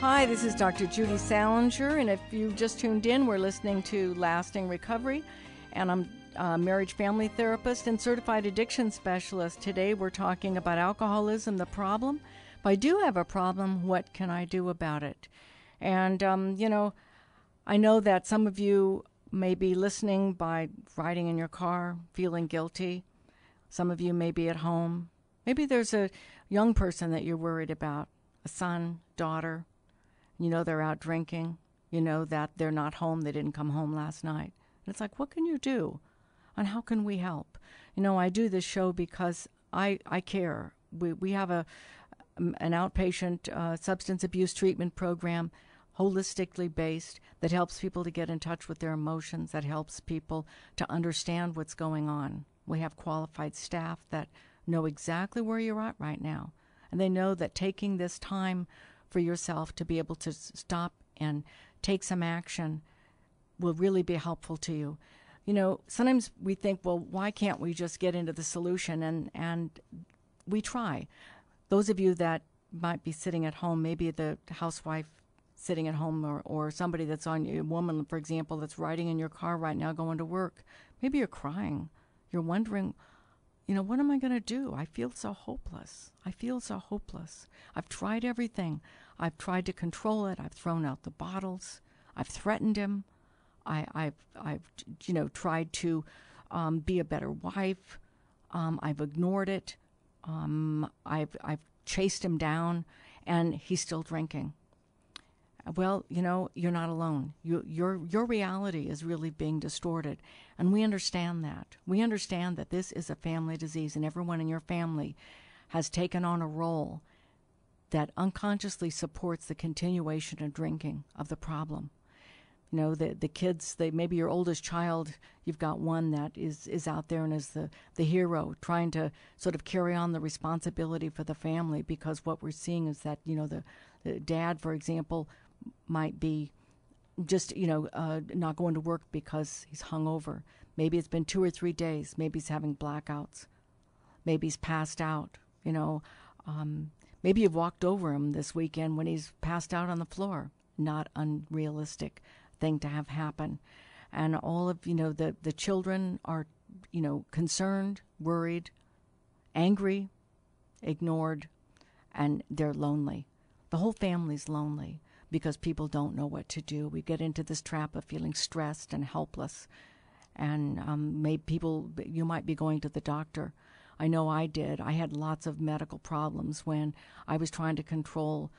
Hi, this is Dr. Judy Saalinger, and if you just tuned in, we're listening to Lasting Recovery, and I'm a marriage family therapist and certified addiction specialist. Today we're talking about alcoholism, the problem. If I do have a problem, what can I do about it? And, I know that some of you may be listening by riding in your car, feeling guilty. Some of you may be at home. Maybe there's a young person that you're worried about, a son, daughter. You know they're out drinking. You know that they're not home. They didn't come home last night. And it's like, what can you do? And how can we help? You know, I do this show because I care. We have an outpatient substance abuse treatment program, holistically based, that helps people to get in touch with their emotions, that helps people to understand what's going on. We have qualified staff that know exactly where you're at right now. And they know that taking this time for yourself to be able to stop and take some action will really be helpful to you. You know, sometimes we think, well, why can't we just get into the solution? And we try. Those of you that might be sitting at home, maybe the housewife sitting at home, or somebody that's on, a woman, for example, that's riding in your car right now going to work. Maybe you're crying. You're wondering, what am I going to do? I feel so hopeless. I've tried everything. I've tried to control it. I've thrown out the bottles. I've threatened him. I've tried to be a better wife. I've ignored it. I've chased him down, and he's still drinking. Well, you're not alone. Your reality is really being distorted, and we understand that. We understand that this is a family disease, and everyone in your family has taken on a role that unconsciously supports the continuation of drinking, of the problem. The kids, maybe your oldest child, you've got one that is out there and is the hero, trying to sort of carry on the responsibility for the family, because what we're seeing is that, the dad, for example, might be just, not going to work because he's hungover. Maybe it's been 2 or 3 days. Maybe he's having blackouts. Maybe he's passed out. Maybe you've walked over him this weekend when he's passed out on the floor. Not unrealistic thing to have happen. And all of, the children are, concerned, worried, angry, ignored, and they're lonely. The whole family's lonely, because people don't know what to do. We get into this trap of feeling stressed and helpless. And you might be going to the doctor. I know I did. I had lots of medical problems when I was trying to control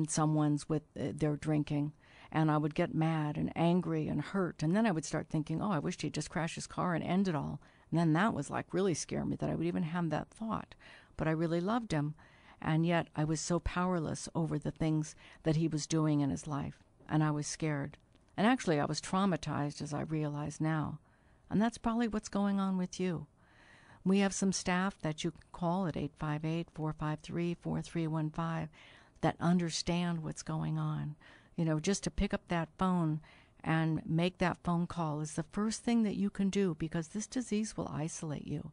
someone's with their drinking. And I would get mad and angry and hurt. And then I would start thinking, I wished he'd just crash his car and end it all. And then that was like really scared me, that I would even have that thought. But I really loved him. And yet I was so powerless over the things that he was doing in his life. And I was scared. And actually I was traumatized, as I realize now. And that's probably what's going on with you. We have some staff that you can call at 858-453-4315 that understand what's going on. Just to pick up that phone and make that phone call is the first thing that you can do, because this disease will isolate you.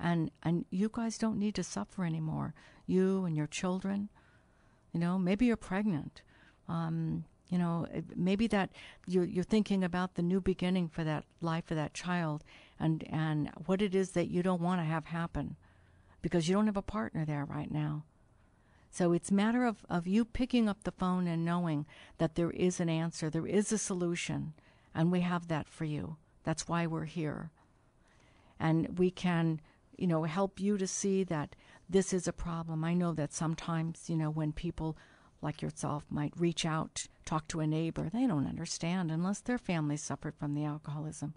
And you guys don't need to suffer anymore. You and your children, maybe you're pregnant. Maybe that you're thinking about the new beginning for that life of that child, and what it is that you don't want to have happen, because you don't have a partner there right now. So it's a matter of you picking up the phone and knowing that there is an answer, there is a solution, and we have that for you. That's why we're here. And we can, help you to see that this is a problem. I know that sometimes, when people like yourself might reach out, talk to a neighbor, they don't understand unless their family suffered from the alcoholism.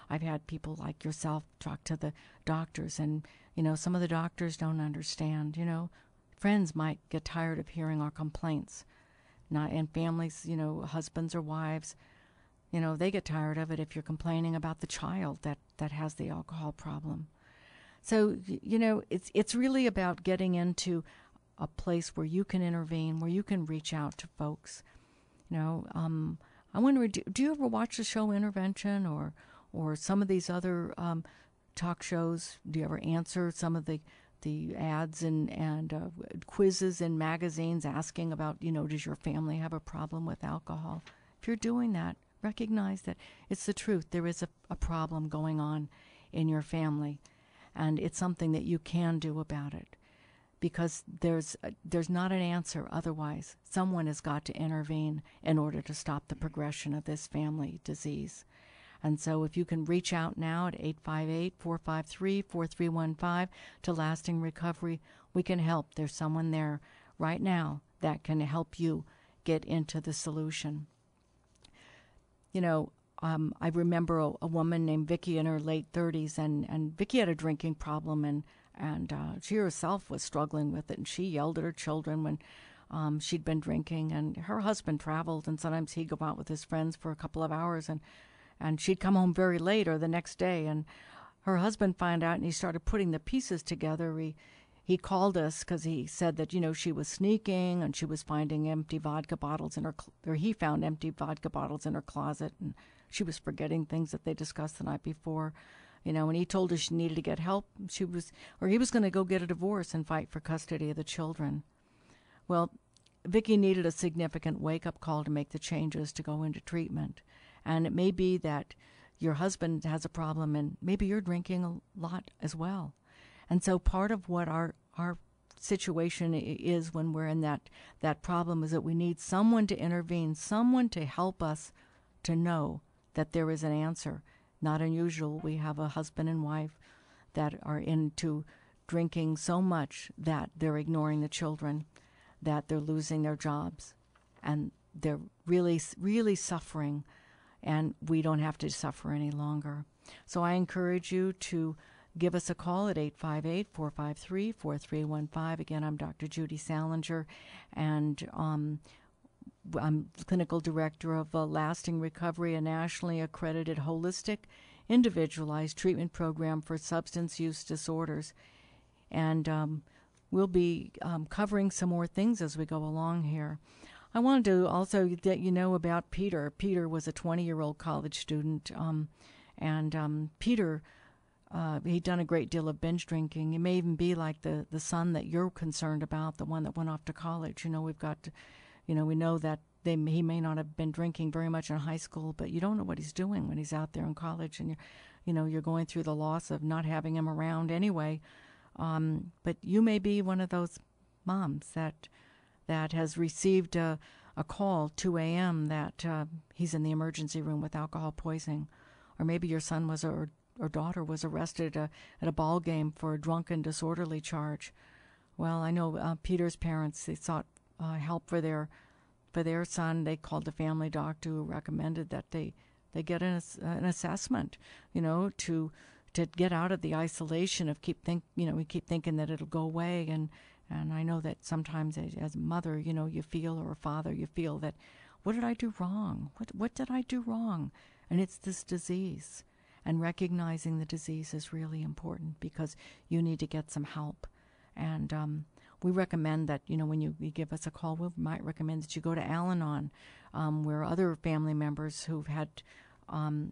I've had people like yourself talk to the doctors, and, some of the doctors don't understand. Friends might get tired of hearing our complaints. And families, husbands or wives, they get tired of it if you're complaining about the child that has the alcohol problem. So, it's really about getting into a place where you can intervene, where you can reach out to folks. I wonder, do you ever watch the show Intervention or some of these other talk shows? Do you ever answer some of the the ads and quizzes in magazines asking about, does your family have a problem with alcohol? If you're doing that, recognize that it's the truth. There is a problem going on in your family, and it's something that you can do about it, because there's not an answer otherwise. Someone has got to intervene in order to stop the progression of this family disease. And so if you can reach out now at 858-453-4315 to Lasting Recovery, we can help. There's someone there right now that can help you get into the solution. I remember a woman named Vicki in her late 30s, and Vicki had a drinking problem, and she herself was struggling with it, and she yelled at her children when she'd been drinking, and her husband traveled, and sometimes he'd go out with his friends for a couple of hours, and she'd come home very late or the next day, and her husband found out, and he started putting the pieces together. He called us because he said that, she was sneaking, and she was finding empty vodka bottles in her, or he found empty vodka bottles in her closet, and she was forgetting things that they discussed the night before, and he told her she needed to get help. He was going to go get a divorce and fight for custody of the children. Well, Vicki needed a significant wake-up call to make the changes to go into treatment. And it may be that your husband has a problem, and maybe you're drinking a lot as well. And so part of what our situation is when we're in that problem is that we need someone to intervene, someone to help us to know that there is an answer. Not unusual. We have a husband and wife that are into drinking so much that they're ignoring the children, that they're losing their jobs, and they're really, really suffering, and we don't have to suffer any longer. So I encourage you to give us a call at 858-453-4315. Again, I'm Dr. Judy Saalinger, and I'm clinical director of Lasting Recovery, a nationally accredited holistic, individualized treatment program for substance use disorders. And we'll be covering some more things as we go along here. I wanted to also let you know about Peter. Peter was a 20-year-old college student, and Peter, he'd done a great deal of binge drinking. He may even be like the son that you're concerned about, the one that went off to college. We've got to, we know that he may not have been drinking very much in high school, but you don't know what he's doing when he's out there in college, and you're going through the loss of not having him around anyway. But you may be one of those moms that has received a call 2 a.m. that he's in the emergency room with alcohol poisoning, or maybe your son or daughter was arrested at a ball game for a drunken disorderly charge. Well, I know Peter's parents, they sought help for their son. They called the family doctor, who recommended that they get an assessment, to get out of the isolation of we keep thinking that it'll go away, and I know that sometimes as a mother, you feel, or a father, you feel that, what did I do wrong? What did I do wrong? And it's this disease. And recognizing the disease is really important, because you need to get some help. And we recommend that, when you give us a call, we might recommend that you go to AlAnon, where other family members who've had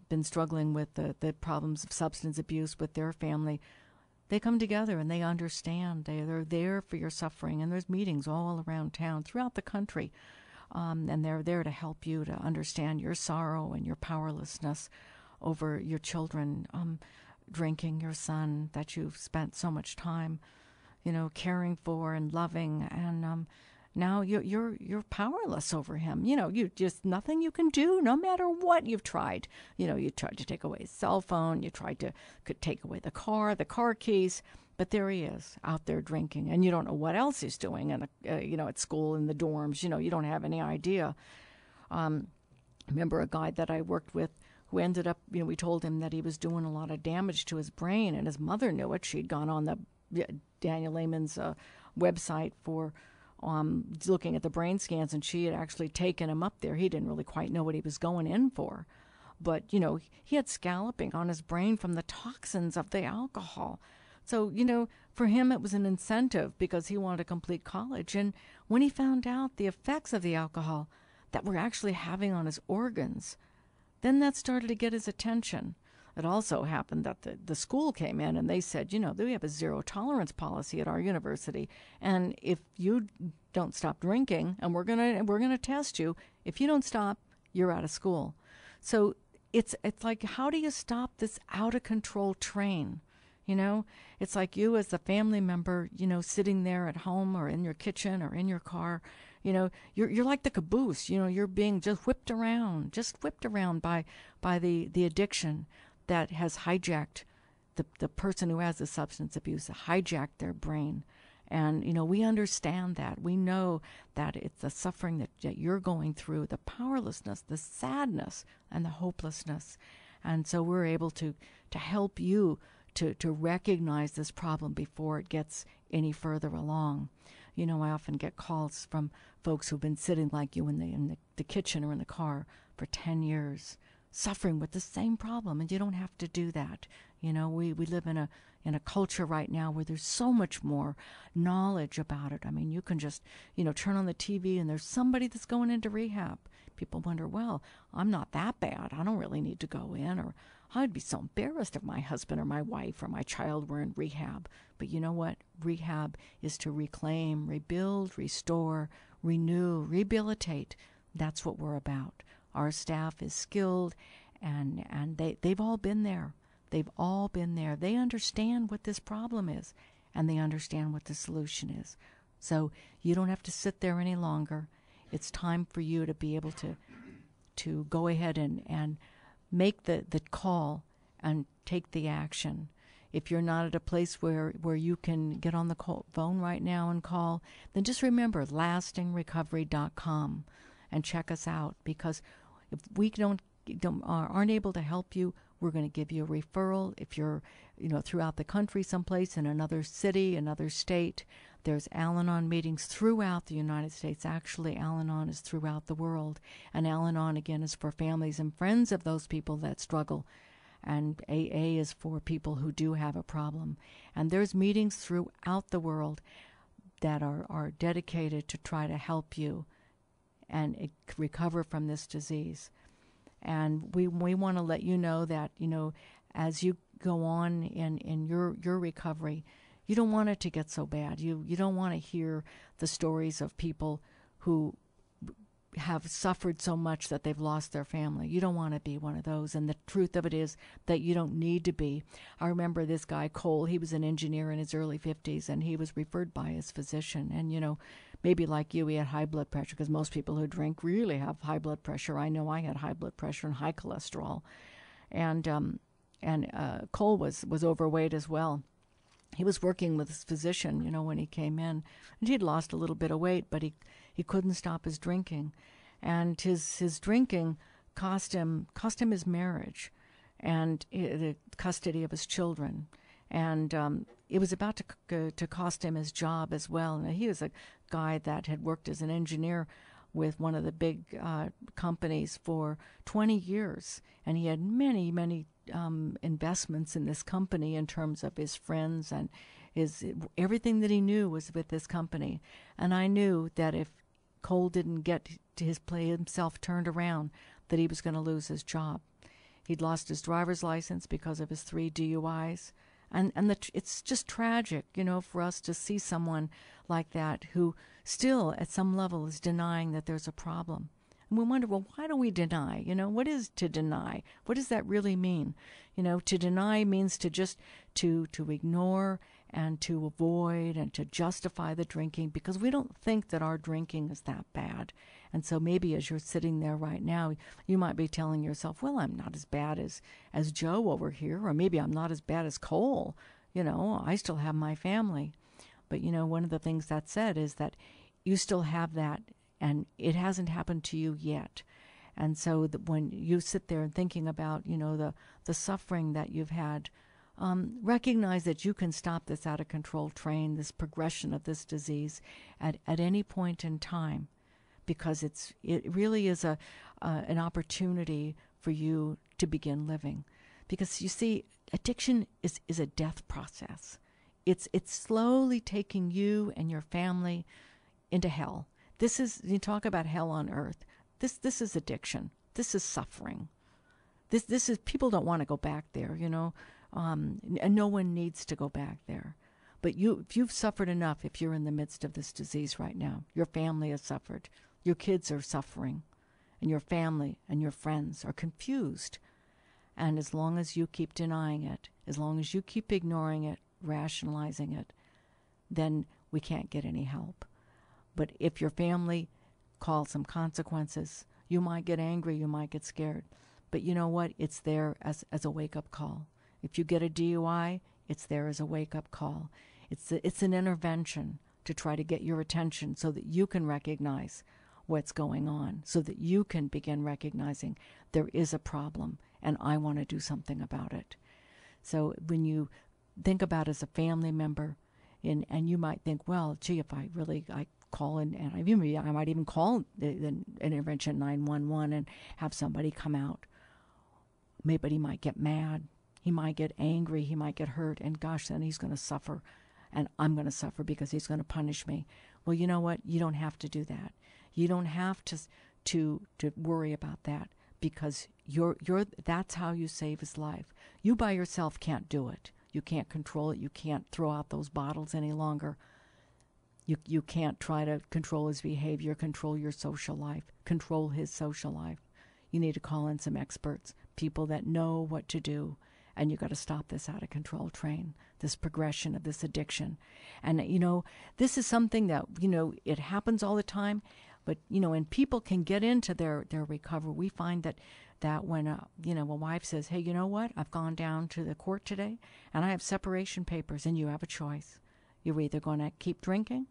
been struggling with the problems of substance abuse with their family, they come together and they understand. They're there for your suffering, and there's meetings all around town, throughout the country, and they're there to help you to understand your sorrow and your powerlessness over your children drinking, your son that you've spent so much time, caring for and loving, and now you're powerless over him. You just, nothing you can do, no matter what you've tried. You tried to take away his cell phone, you tried to take away the car keys, but there he is out there drinking, and you don't know what else he's doing, and at school, in the dorms. You don't have any idea. I remember a guy that I worked with who ended up, we told him that he was doing a lot of damage to his brain, and his mother knew it. She'd gone on the Daniel Lehman's website for looking at the brain scans, and she had actually taken him up there. He didn't really quite know what he was going in for, but he had scalloping on his brain from the toxins of the alcohol. So for him it was an incentive, because he wanted to complete college. And when he found out the effects of the alcohol that were actually having on his organs, then that started to get his attention. it also happened that the school came in and they said, we have a zero tolerance policy at our university, and if you don't stop drinking, and we're gonna test you, if you don't stop, you're out of school. So it's like, how do you stop this out of control train? It's like you as the family member, sitting there at home or in your kitchen or in your car, you're like the caboose, you're being just whipped around by the addiction that has hijacked the person who has the substance abuse, hijacked their brain. And, we understand that. We know that it's the suffering that you're going through, the powerlessness, the sadness, and the hopelessness. And so we're able to help you to recognize this problem before it gets any further along. I often get calls from folks who've been sitting like you in the kitchen or in the car for 10 years, suffering with the same problem, and you don't have to do that. We live in a culture right now where there's so much more knowledge about it. I mean, you can just, turn on the TV and there's somebody that's going into rehab. People wonder, well, I'm not that bad. I don't really need to go in, or I'd be so embarrassed if my husband or my wife or my child were in rehab. But you know what? Rehab is to reclaim, rebuild, restore, renew, rehabilitate. That's what we're about. Our staff is skilled, and they've all been there. They've all been there. They understand what this problem is, and they understand what the solution is. So you don't have to sit there any longer. It's time for you to be able to go ahead and make the call and take the action. If you're not at a place where you can get on the phone right now and call, then just remember lastingrecovery.com and check us out, because if we aren't able to help you, we're going to give you a referral. If you're, throughout the country someplace, in another city, another state, there's AlAnon meetings throughout the United States. Actually, AlAnon is throughout the world. And AlAnon, again, is for families and friends of those people that struggle. And AA is for people who do have a problem. And there's meetings throughout the world that are dedicated to try to help you and recover from this disease. And we want to let you know that, as you go on in your recovery, you don't want it to get so bad. You don't want to hear the stories of people who have suffered so much that they've lost their family. You don't want to be one of those. And the truth of it is that you don't need to be. I remember this guy, Cole, he was an engineer in his early 50s, and he was referred by his physician. And, maybe like you, he had high blood pressure, because most people who drink really have high blood pressure. I know I had high blood pressure and high cholesterol. And Cole was overweight as well. He was working with his physician, when he came in. And he'd lost a little bit of weight, but he couldn't stop his drinking. And his drinking cost him his marriage and the custody of his children. And it was about to cost him his job as well. And he was a guy that had worked as an engineer with one of the big companies for 20 years. And he had many, many investments in this company in terms of his friends, and everything that he knew was with this company. And I knew that if Cole didn't get to himself turned around, that he was going to lose his job. He'd lost his driver's license because of his 3 DUIs. And it's just tragic, for us to see someone like that who still at some level is denying that there's a problem. And we wonder, well, why do we deny? What is to deny? What does that really mean? To deny means to just to ignore and to avoid and to justify the drinking, because we don't think that our drinking is that bad. And so maybe as you're sitting there right now, you might be telling yourself, well, I'm not as bad as Joe over here, or maybe I'm not as bad as Cole. I still have my family. But, one of the things that's said is that you still have that, and it hasn't happened to you yet. And so when you sit there and thinking about, the suffering that you've had, recognize that you can stop this out of control train, this progression of this disease at any point in time, because it really is an opportunity for you to begin living. Because you see, addiction is a death process. It's slowly taking you and your family into hell. You talk about hell on earth. This is addiction. This is suffering. This is, people don't want to go back there, and no one needs to go back there. But if you've suffered enough, if you're in the midst of this disease right now, your family has suffered, your kids are suffering, and your family and your friends are confused. And as long as you keep denying it, as long as you keep ignoring it, rationalizing it, then we can't get any help. But if your family calls some consequences, you might get angry, you might get scared. But you know what? It's there as a wake-up call. If you get a DUI, it's there as a wake-up call. It's an intervention to try to get your attention so that you can recognize what's going on, so that you can begin recognizing there is a problem and I want to do something about it. So when you think about as a family member, and you might think, well, gee, if I call in, and I might even call the intervention 911 and have somebody come out. Maybe he might get mad. He might get angry. He might get hurt. And gosh, then he's going to suffer. And I'm going to suffer because he's going to punish me. Well, you know what? You don't have to do that. You don't have to worry about that, because that's how you save his life. You by yourself can't do it. You can't control it. You can't throw out those bottles any longer. You can't try to control his behavior, control your social life, control his social life. You need to call in some experts, people that know what to do, and you got to stop this out of control train, this progression of this addiction. And, this is something that, it happens all the time, but, and people can get into their recovery. We find that when, a wife says, hey, you know what, I've gone down to the court today, and I have separation papers, and you have a choice. You're either going to keep drinking,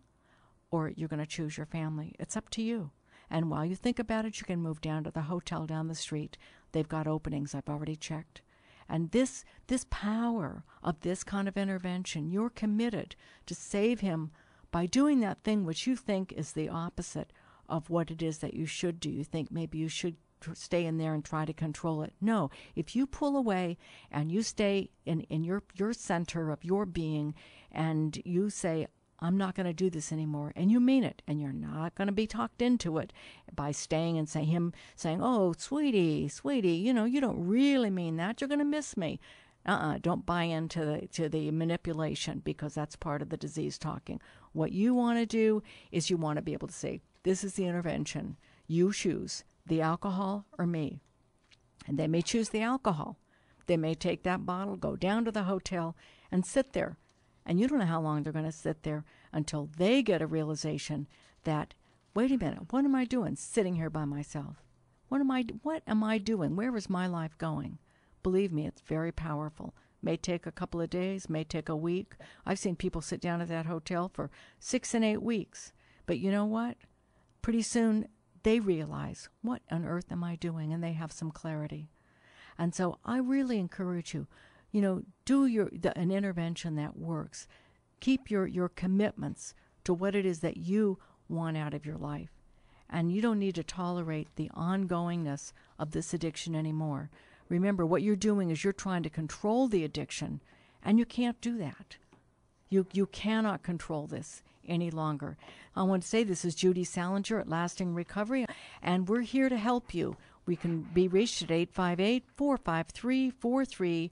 or you're going to choose your family. It's up to you. And while you think about it, you can move down to the hotel down the street. They've got openings. I've already checked. And this power of this kind of intervention, you're committed to save him by doing that thing which you think is the opposite of what it is that you should do. You think maybe you should stay in there and try to control it. No, if you pull away and you stay in your center of your being, and you say, I'm not going to do this anymore, and you mean it, and you're not going to be talked into it by staying and saying, oh, sweetie, you don't really mean that. You're going to miss me. Don't buy into the manipulation, because that's part of the disease talking. What you want to do is you want to be able to say, this is the intervention. You choose the alcohol or me. And they may choose the alcohol. They may take that bottle, go down to the hotel, and sit there. And you don't know how long they're going to sit there until they get a realization that, wait a minute, what am I doing sitting here by myself? What am I doing? Where is my life going? Believe me, it's very powerful. May take a couple of days, may take a week. I've seen people sit down at that hotel for 6 and 8 weeks. But you know what? Pretty soon they realize, what on earth am I doing? And they have some clarity. And so I really encourage you, do an intervention that works. Keep your commitments to what it is that you want out of your life. And you don't need to tolerate the ongoingness of this addiction anymore. Remember, what you're doing is you're trying to control the addiction, and you can't do that. You cannot control this any longer. I want to say this is Judy Saalinger at Lasting Recovery, and we're here to help you. We can be reached at 858-453-4315.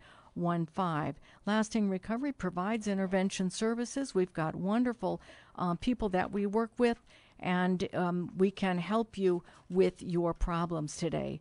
Lasting Recovery provides intervention services. We've got wonderful people that we work with, and we can help you with your problems today.